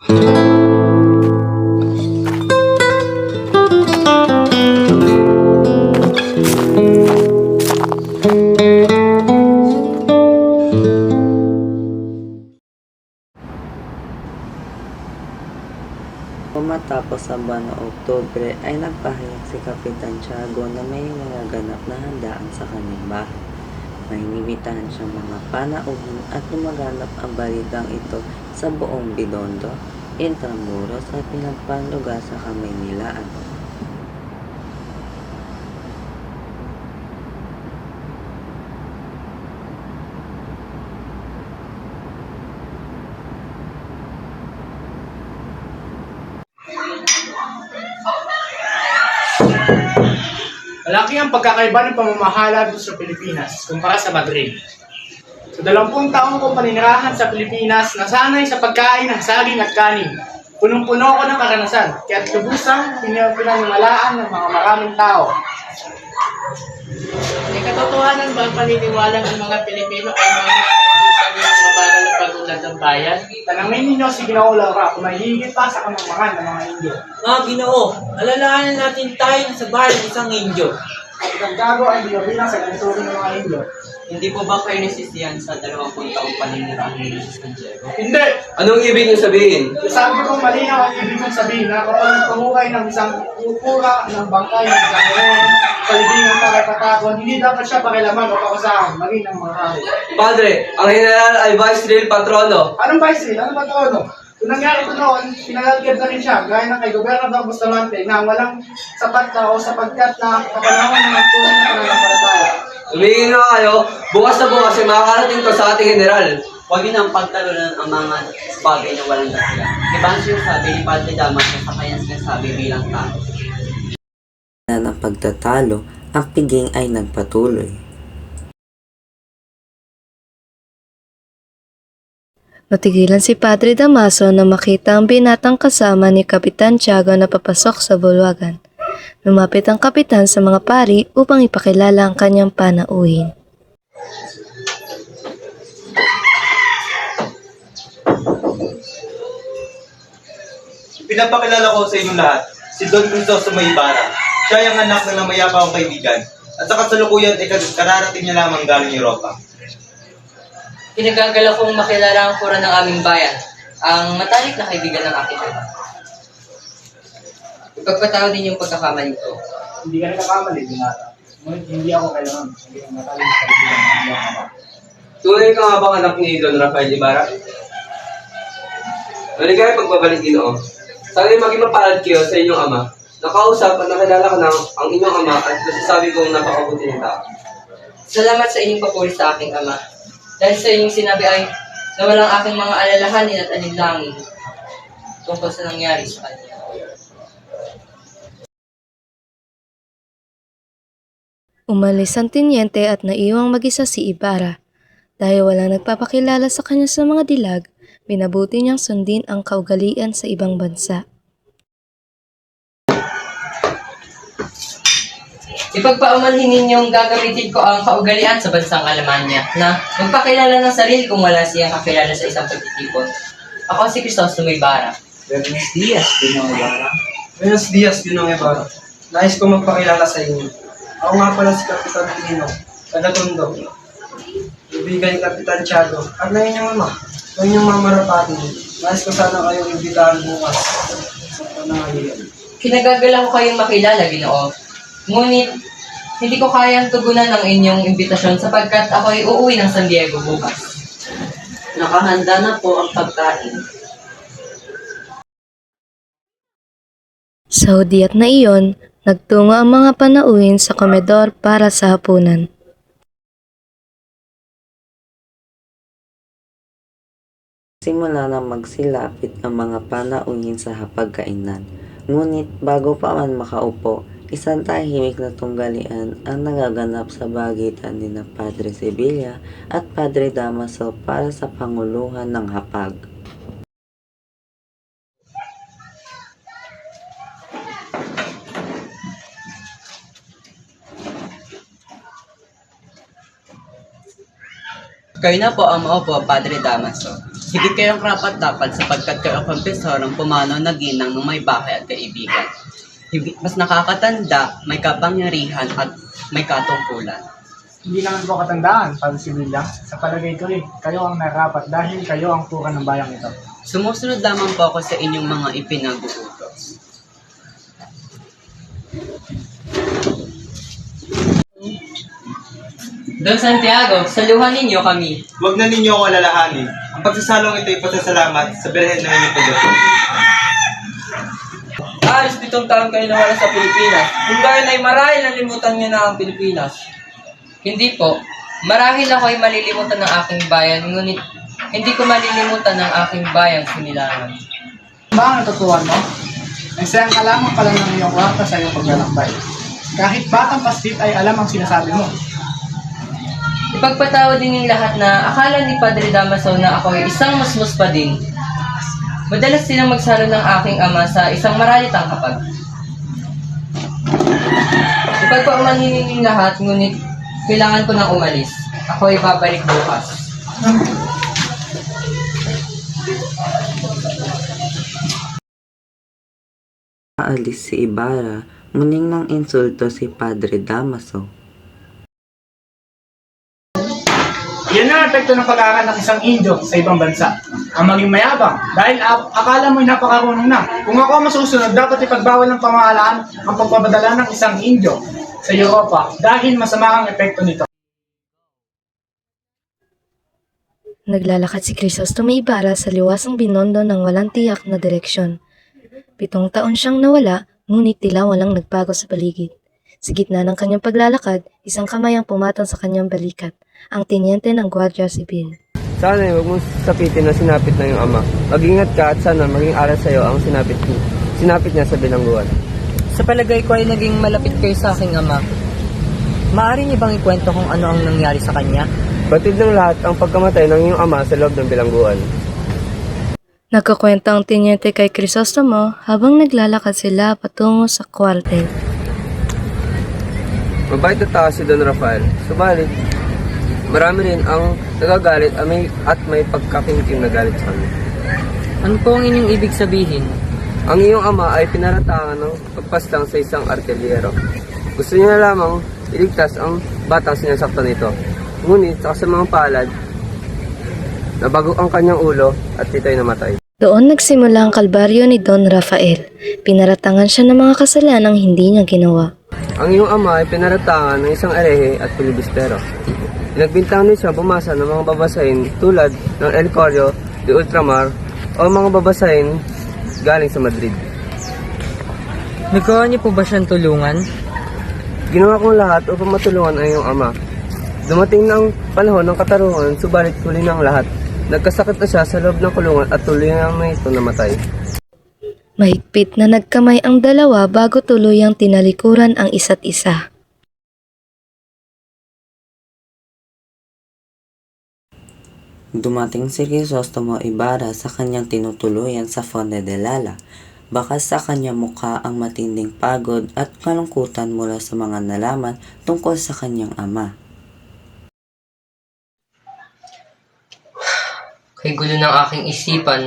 Matapos ang buwan ng Oktubre ay nagpahayag si Kapitan Tiago na may nagaganap na handaan sa kanyang bahay. May inimbitahan siyang mga panauhin at lumaganap ang balitang ito sa buong Binondo, Intramuros at pinagpanlugar sa Kamaynilaan. Malaki ang pagkakaiba ng pamamahala dito sa Pilipinas kumpara sa Madrid. Sa 20 taong kong paninirahan sa Pilipinas, nasanay sa pagkain ng saging at kanin. Punong-puno ko ng karanasan, kaya't lubusang pinaniwalaan ng mga maraming tao. May katotohanan ba ang paniniwalang ang mga Pilipino ay mga mabagal na pag-unlad ng bayan? Tanangin ninyo si Ginoo Laura kung may higit pa sa kamangmangan ng mga Indio. Mga Ginoo, alalahanan natin tayo na sa bahay ng isang Indio. At ang gago ay bilang sa ganiturin ng mga Indio. Hindi po ba kayo nasisiyan sa 20 taong paninirahan ni San Diego? Hindi! Anong ibig niyo sabihin? Sabi kong malinaw ang ibig kong sabihin na kapag nagpahukay ng isang kupura ng bangkay ng isang heron, palibingan para patakon, hindi dapat siya pakilaman o pakusahan, maging ng mga hari. Padre, ang general ay Vice Real Patrono. Anong vice real? Ano ba ito? Ano? Kung nangyari ito noon, pinalalagyan na rin siya, gaya ng kay Gobernador Bustamante na walang sapat na o sapagkat na kapanahon ng nagtunay na pananampalataya. Tumingin na kayo, bukas na bukas ay makakarating to sa ating general. Huwag yun ang pagtalunan ang mga bagay na walang dahilan. Iba ang sinasabi ni Padre Damas sa kanyang sinasabi bilang tao. Na ng pagtatalo, ang piging ay nagpatuloy. Natigilan si Padre Damaso na makita ang binatang kasama ni Kapitan Tiago na papasok sa bulwagan. Lumapit ang kapitan sa mga pari upang ipakilala ang kanyang panauhin. Pinapakilala ko sa inyong lahat, si Don Crisostomo Ibarra. Siya ang anak ng namayapa kong kaibigan. At sa kasalukuyan ay kararating niya lamang galing Europa. Pinagagala kong makilala ang kura ng aming bayan, ang matalik na kaibigan ng aking ama. Ipagpatawad din yung pagkakamali ko. Hindi ka nakakamali, binata. Ngunit hindi ako kailangan, hindi ang mataling sa kaibigan ng iyong ama. Tunay ka nga bang anak ni Don Rafael Ibarra? Maligay pagbabalik Ginoo. Sana'y maging mapalad kayo sa inyong ama. Nakausap at nakilala ko ng ang inyong ama at nasasabi kong napakabuti ng tao. Salamat sa inyong papuri sa aking ama. Dahil sa inyong sinabi ay na walang aking mga alalahanin at alinlangin tungkol sa nangyari sa kanya. Umalis ang tinyente at naiwang mag-isa si Ibarra. Dahil walang nagpapakilala sa kanya sa mga dilag, minabuti niyang sundin ang kaugalian sa ibang bansa. Ipagpaumanhin ninyong gagamitin ko ang kaugalian sa bansang Alemanya na magpakilala ng sarili kung wala siyang kakilala sa isang pagtitipon. Ako si Crisostomo Ibarra. Buenos Dias, Ginong Ibarra. Buenos Dias, Ginong Ibarra. Nais ko magpakilala sa inyo. Ako nga pala si Kapitan Tino, taga-Tondo. Ibigan ni Kapitan Tiago at na inyong ama, na inyong mamarapati. Nais ko sana kayong imbitahan bukas sa panangayon. Kinagagala ko kayong makilala, Ginoo. Ngunit, hindi ko kayang tugunan ang inyong imbitasyon sapagkat ako ay uuwi ng San Diego bukas. Nakahanda na po ang pagkain. Sa hudyat na iyon, nagtungo ang mga panauhin sa komedor para sa hapunan. Simula na magsilapit ang mga panauhin sa hapagkainan. Ngunit bago pa man makaupo, isang tahimik na tunggalian ang nagaganap sa pagitan ni na Padre Sibilia at Padre Damaso para sa panguluhan ng hapag. Kayo na po ang maupo, Padre Damaso. Higit kayong karapat dapat sapagkat kayo ang kompensor ng pumanaw na ginang ng may bahay at kaibigan. Higit mas nakakatanda, may kapangyarihan at may katungkulan. Hindi naman po katandaan, Padre Sibylla. Sa palagay ko rin, kayo ang narapat dahil kayo ang pura ng bayang ito. Sumusunod lamang po ako sa inyong mga ipinag-uutos. Don Santiago, saluhan ninyo kami. Huwag na ninyo ako alalahanin. Ang pagsasalong ito ay pasasalamat sa Birhen ng inyong pagdating. Alis 7 taon kayo nawala sa Pilipinas. Kung gayon ay marahil nalimutan niyo na ang Pilipinas. Hindi po. Marahil ako ay malilimutan ng aking bayan, ngunit hindi ko malilimutan ng aking bayan sinilangan. Ba ang natutuhan mo? Nagsayang ka lamang pala ng iyong kwarta sa iyong paglalakbay. Kahit batang pastit ay alam ang sinasabi mo. Ipagpatawad din yung lahat na akala ni Padre Damaso na ako ay isang musmus pa din. Madalas silang magsalo ng aking ama sa isang maralitang kapag. Ipagpaumanhin yung lahat, ngunit kailangan ko nang umalis. Ako ay babalik bukas. Aalis si Ibarra, muning ng insulto si Padre Damaso. Yan ang epekto ng pag-aaral ng isang Indio sa ibang bansa. Ang maging mayabang dahil akala mo'y napakarunong na. Kung ako ang masusunod, dapat ipagbawal ng pamahalaan ang pagpapadala ng isang Indio sa Europa dahil masama ang epekto nito. Naglalakad si Crisostomo Ibarra sa liwasang Binondo ng walang tiyak na direksyon. 7 taon siyang nawala, ngunit tila walang nagbago sa paligid. Sa gitna ng kanyang paglalakad, isang kamay ang pumatong sa kanyang balikat, ang tinyente ng Guardia Civil. Sana huwag mong sapitin na sinapit na yung ama. Mag-ingat ka at sana maging aral sa'yo ang sinapit niya sa bilangguan. Sa palagay ko ay naging malapit kayo sa aking ama. Maaari niyo bang ikwento kung ano ang nangyari sa kanya? Batid ng lahat ang pagkamatay ng iyong ama sa loob ng bilangguan. Nagkakwento ang tinyente kay Crisostomo habang naglalakad sila patungo sa kwartel. Mabait na tao si Don Rafael. Subalit, marami rin ang nagagalit at may pagkakimkim na galit sa kanya. Ano po ang inyong ibig sabihin? Ang iyong ama ay pinaratangan ng pagpaslang sa isang artelyero. Gusto niya lamang iligtas ang batang sinasaktan nito. Ngunit sa kasamang palad, nabago ang kanyang ulo at ito'y namatay. Doon nagsimula ang kalbaryo ni Don Rafael. Pinaratangan siya ng mga kasalanang hindi niya ginawa. Ang iyong ama ay pinaratangan ng isang erehe at pilibustero. Pinagbintangan din siya bumasa ng mga babasahin tulad ng El Correo de Ultramar o mga babasahin galing sa Madrid. Nagawa niyo po ba siyang tulungan? Ginawa kong lahat upang matulungan ang iyong ama. Dumating na ang panahon ng katarungan, subalit huli ng lahat. Nagkasakit na siya sa loob ng kulungan at tuloy na ito namatay. Mahigpit na nagkamay ang dalawa bago tuluyang tinalikuran ang isa't isa. Dumating si Crisostomo Ibarra sa kanyang tinutuluyan sa Fonte de Lala. Bakas sa kanyang mukha ang matinding pagod at kalungkutan mula sa mga nalaman tungkol sa kanyang ama. Kay gulo ng aking isipan.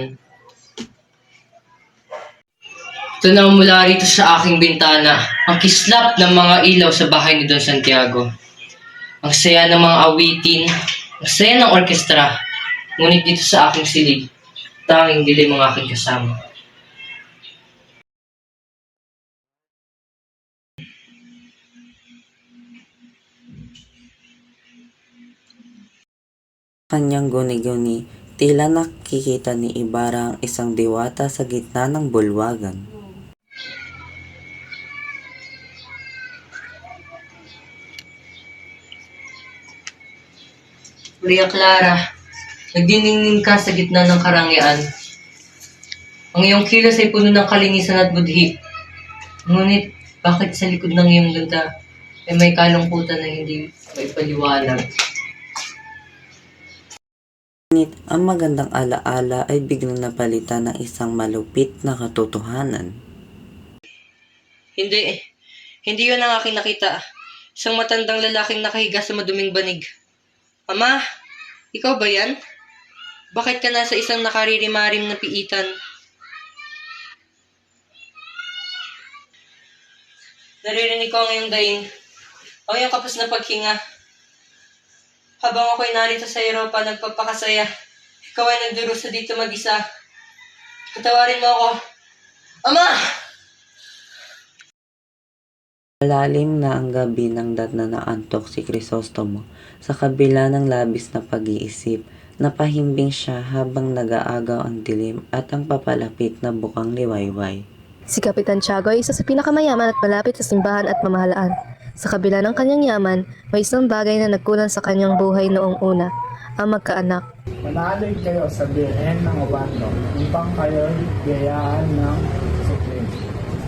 Ito na mula rito sa aking bintana, ang kislap ng mga ilaw sa bahay ni Don Santiago. Ang saya ng mga awitin, ang saya ng orkestra. Ngunit dito sa aking silid, tanging dilim ang aking kasama. Kanyang guni-guni, tila nakikita ni Ibarra ang isang diwata sa gitna ng bulwagan. Maria Clara, nagdiningning ka sa gitna ng karangyaan. Ang iyong kilos ay puno ng kalinisan at budhi. Ngunit, bakit sa likod ng iyong ganda ay may kalungkutan na hindi maipaliwanag? Ngunit ang magandang alaala ay biglang napalitan ng isang malupit na katotohanan. Hindi yun ang aking nakita. Isang matandang lalaking nakahiga sa maduming banig. Ama, ikaw ba yan? Bakit ka nasa isang nakaririmarim na piitan? Naririnig ko ang iyong daing, ang iyong kapos na paghinga. Habang ako'y narito sa Europa, nagpapakasaya, ikaw ay nagdurusa dito mag-isa. Patawarin mo ako. Ama! Malalim na ang gabi nang datna na antok si Crisostomo. Sa kabila ng labis na pag-iisip, napahimbing siya habang nag-aagaw ang dilim at ang papalapit na bukang liwayway. Si Kapitan Tiago ay isa sa pinakamayaman at malapit sa simbahan at pamahalaan. Sa kabila ng kanyang yaman, may isang bagay na nagkulang sa kanyang buhay noong una, ang magkaanak. Manaloy kayo sa birhen ng Obando upang kayo biyayaan ng supreme.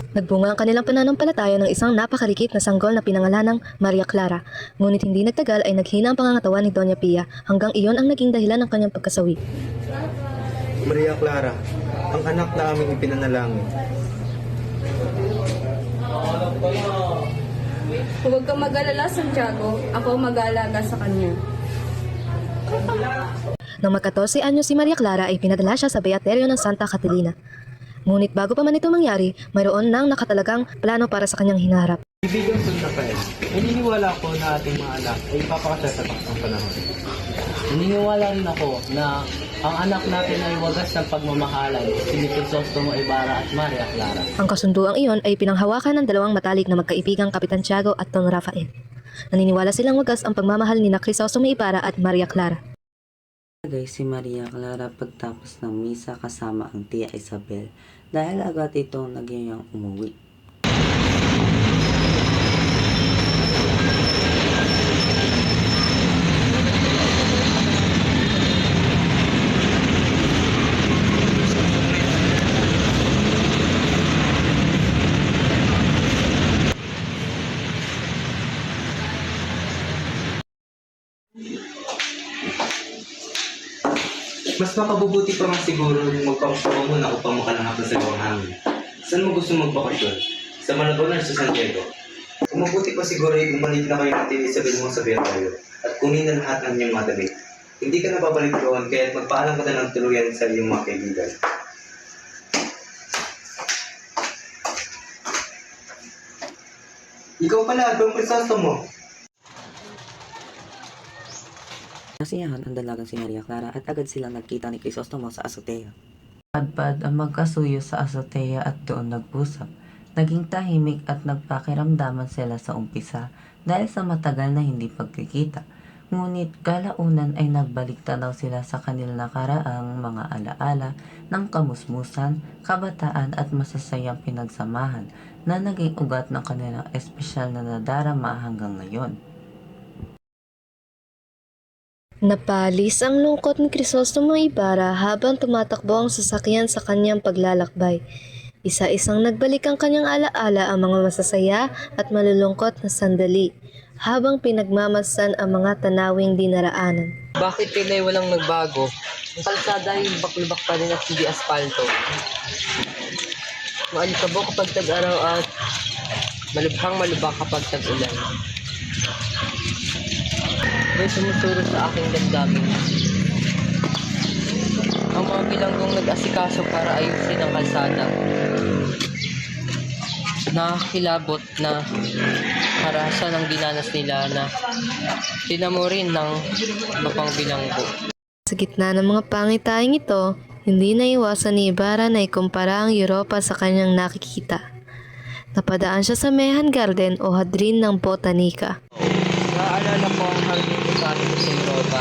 Nagbunga ang kanilang pananampalataya ng isang napakarikit na sanggol na pinangalanang Maria Clara. Ngunit hindi nagtagal ay naghina ang pangangatawan ni Doña Pia hanggang iyon ang naging dahilan ng kanyang pagkasawi. Maria Clara, ang anak na aming ipinanalangin. Huwag kang mag-alala, Santiago. Ako mag-aalaga sa kanya. Nang mag-14 anyo si Maria Clara ay pinadala siya sa Beaterio ng Santa Catalina. Ngunit bago pa man ito mangyari, mayroon nang nakatalagang plano para sa kanyang hinaharap. Ibigang Rafael, naniniwala ko na ating mga anak ay ipapakasal sa taktang panahon. Naniniwala rin ako na ang anak natin ay wagas ng pagmamahalan, si Crisostomo Ibarra at Maria Clara. Ang kasunduang iyon ay pinanghawakan ng dalawang matalik na magkaibigang Kapitan Tiago at Don Rafael. Naniniwala silang wagas ang pagmamahal ni Crisostomo Ibarra at Maria Clara. Nagay si Maria Clara pagtapos ng misa kasama ang tiya Isabel dahil agad itong nagyayang umuwi. Mas makabubuti pa nga siguro yung magpapasama muna upang makalahap sa gawang hangin. Saan mo gusto magpakasyon? Sa Malabon o sa San Diego? Kung mabuti pa siguro ay bumalik na kayo natin Isabel mo sa Beaterio at kunin na lahat ng iyong mga damit. Hindi ka na babalik doon kaya magpaalam ka na ng tuluyan sa iyong mga kaibigan. Ikaw pala, Don Crisostomo. Nasiyahan ang dalagang si Maria Clara at agad silang nagkita ni Crisostomo sa azotea. Padpad ang magkasuyo sa azotea at doon nagpusap. Naging tahimik at nagpakiramdaman sila sa umpisa dahil sa matagal na hindi pagkikita. Ngunit kalaunan ay nagbalik tanaw sila sa kanilang nakaraang mga alaala ng kamusmusan, kabataan at masasayang pinagsamahan na naging ugat ng kanilang espesyal na nadarama hanggang ngayon. Napalis ang lungkot ni Crisostomo Ibarra habang tumatakbo ang sasakyan sa kanyang paglalakbay. Isa-isang nagbalik ang kanyang alaala ang mga masasaya at malulungkot na sandali habang pinagmamasan ang mga tanawing dinaraanan. Bakit pila'y walang nagbago? Ang kalsada ay lubak-lubak pa rin at hindi aspalto. Maalikabok kapag tag-araw at malubhang malubak kapag tag-ulan. May sumusuro sa aking damdamin. Ang mga bilanggong nag-asikaso para ayusin ang kalsada. Nakakilabot na harasan ang dinanas nila na tinamo rin ng iba pang bilanggo. Sa gitna ng mga pangitahing ito, hindi naiwasan ni Ibarra na ikumpara ang Europa sa kanyang nakikita. Napadaan siya sa Mehan Garden o Hadrin ng Botanica. Naaalala ko ang hardin botanico sa Europa.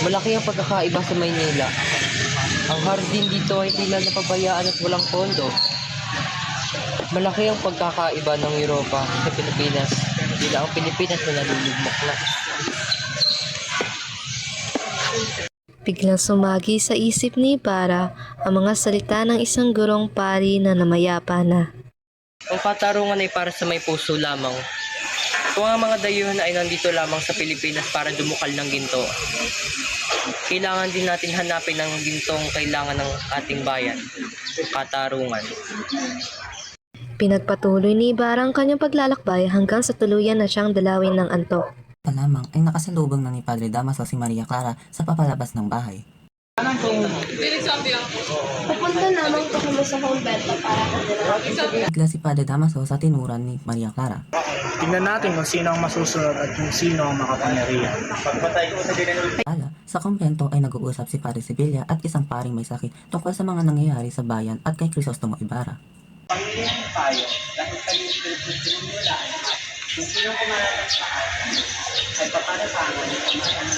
Malaki ang pagkakaiba sa Maynila. Ang hardin dito ay tila napabayaan at walang pondo. Malaki ang pagkakaiba ng Europa sa Pilipinas. Tila ang Pilipinas na nalulugmok na. Biglang sumagi sa isip ni Ibarra ang mga salita ng isang gurong pari na namayapa na. Ang katarungan ay para sa may puso lamang. Kung ang mga dayuhan ay nandito lamang sa Pilipinas para dumukal ng ginto, kailangan din natin hanapin ang gintong kailangan ng ating bayan, katarungan. Pinagpatuloy ni Ibarra ang kanyang paglalakbay hanggang sa tuluyan na siyang dalawin ng antok. Pa lamang ay nakasalubong na ni Padre Damaso si Maria Clara sa papalabas ng bahay. Pupunta naman po kami sa kumbento para Bigla si Padre Damaso sa tinuran ni Maria Clara. Tingnan natin kung sino ang masusunod at kung sino ang makapangyarihan. Ala, sa kumbento ay nag-uusap si Padre Sibilia at isang paring may sakit tungkol sa mga nangyayari sa bayan at kay Crisostomo Ibarra. Pamilihan tayo dahil kayo pinagsimulaan natin. Kung sino kumarating sa atin ay paparatangan ng pamatangan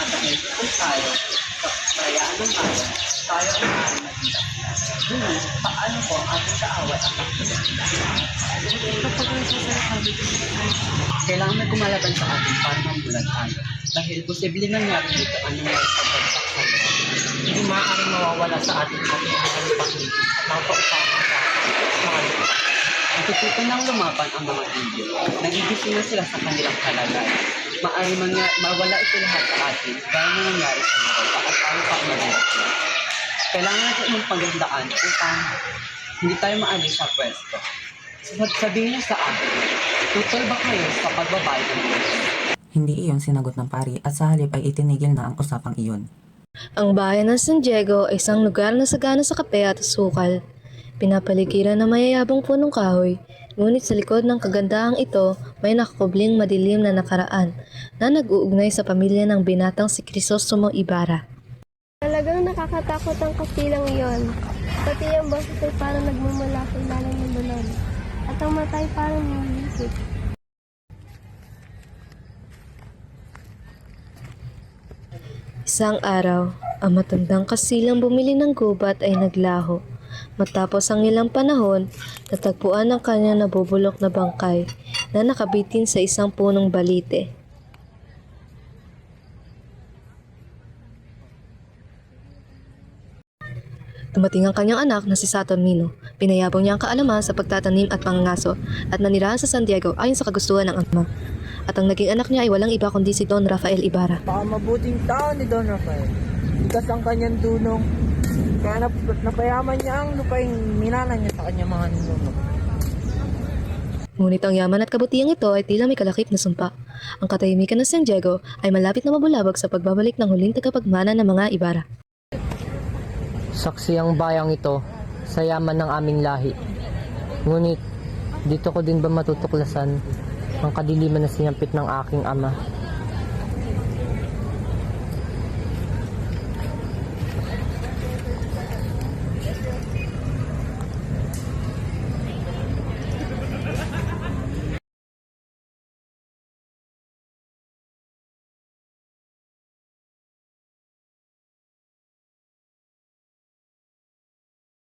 at dahil kung tayo sa parayaan ng bayan, tayo ang maaaring naging ngunit, paano po ang ating kaaway at kailangan may kumalaban sa atin para mamulat tayo. Dahil posible nangyari dito ang nangyari sa pagsak sa lupa. Hindi maaaring mawawala sa ating pagkakaroon at mga paupahan sa mga lupa. Natututo nang lumaban ang mga Indio. Nagigising na sila sa kanilang kalagayan. Maaaring mawala ito lahat sa atin dahil nangyari sa Europa at tayo pa magulat. Kailangan natin ng pagandaan upang hindi tayo maalis sa pwesto. Sabihin niyo sa akin, tutol ba kayo sa pagbabayad ng Diyos? Hindi iyon sinagot ng pari at sa halip ay itinigil na ang usapang iyon. Ang bayan ng San Diego ay isang lugar na sagana sa kape at asukal. Pinapaligiran ng mayayabong punong kahoy, ngunit sa likod ng kagandahang ito may nakakubling madilim na nakaraan na nag-uugnay sa pamilya ng binatang si Crisostomo Ibarra. Talagang nakakatakot ang kapilang iyon. Pati ang boses ay parang nagmumula sa ilalim ng balon. At ang mata ay parang numisip. Isang araw, ang matandang kasilang bumili ng gubat ay naglaho. Matapos ang ilang panahon, natagpuan ang kanyang nabubulok na bangkay na nakabitin sa isang punong balite. Dumating ang kanyang anak na si Saturnino. Pinayabong niya ang kaalaman sa pagtatanim at pangangaso at nanirahan sa San Diego ayon sa kagustuhan ng ama. At ang naging anak niya ay walang iba kundi si Don Rafael Ibarra. Baka mabuting tao ni Don Rafael. Bigas ang kanyang dunong. Kaya napayaman niya ang lupang minana niya sa kanyang mga ninunong. Ngunit ang yaman at kabutihang ito ay tila may kalakip na sumpa. Ang katahimikan ng San Diego ay malapit na mabulabog sa pagbabalik ng huling tagapagmana ng mga Ibarra. Saksi ang bayang ito sa yaman ng aming lahi. Ngunit, dito ko din ba matutuklasan ang kadiliman na sinampit ng aking ama?